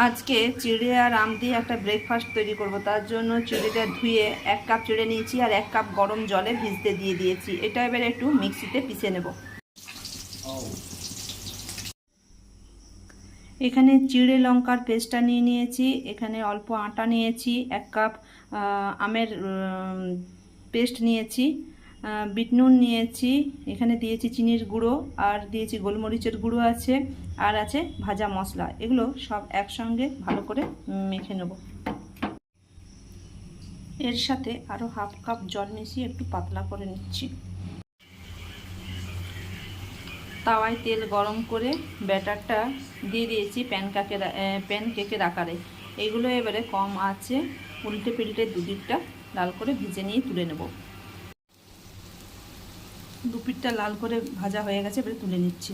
আজকে চিড়ে আর আম দিয়ে একটা ব্রেকফাস্ট তৈরি করব। তার জন্য চিড়েটা ধুয়ে 1 কাপ চিড়ে নিয়েছি আর 1 কাপ গরম জলে ভিজতে দিয়ে দিয়েছি। এটা এবার একটু মিক্সিতে পিষে নেব। এখানে চিড়ে লঙ্কার পেস্টটা নিয়ে নিয়েছি। এখানে অল্প আটা নিয়েছি, 1 কাপ আমের পেস্ট নিয়েছি, বিট নুন নিয়েছি, এখানে দিয়েছি চিনির গুঁড়ো আর দিয়েছি গোলমরিচের গুঁড়ো আছে, আর আছে ভাজা মশলা। এগুলো সব একসঙ্গে ভালো করে মেখে নেব। এর সাথে আরও 1/2 কাপ জল মিশিয়ে একটু পাতলা করে নিচ্ছি। তাওয়ায় তেল গরম করে ব্যাটারটা দিয়ে দিয়েছি প্যানকেকের আকারে। এগুলো এবারে কম আঁচে উল্টে পিল্টে দুদিকটা লাল করে ভেজে নিয়ে তুলে নেব। দুপিঠটা লাল করে ভাজা হয়ে গেছে, এবারে তুলে নিচ্ছি।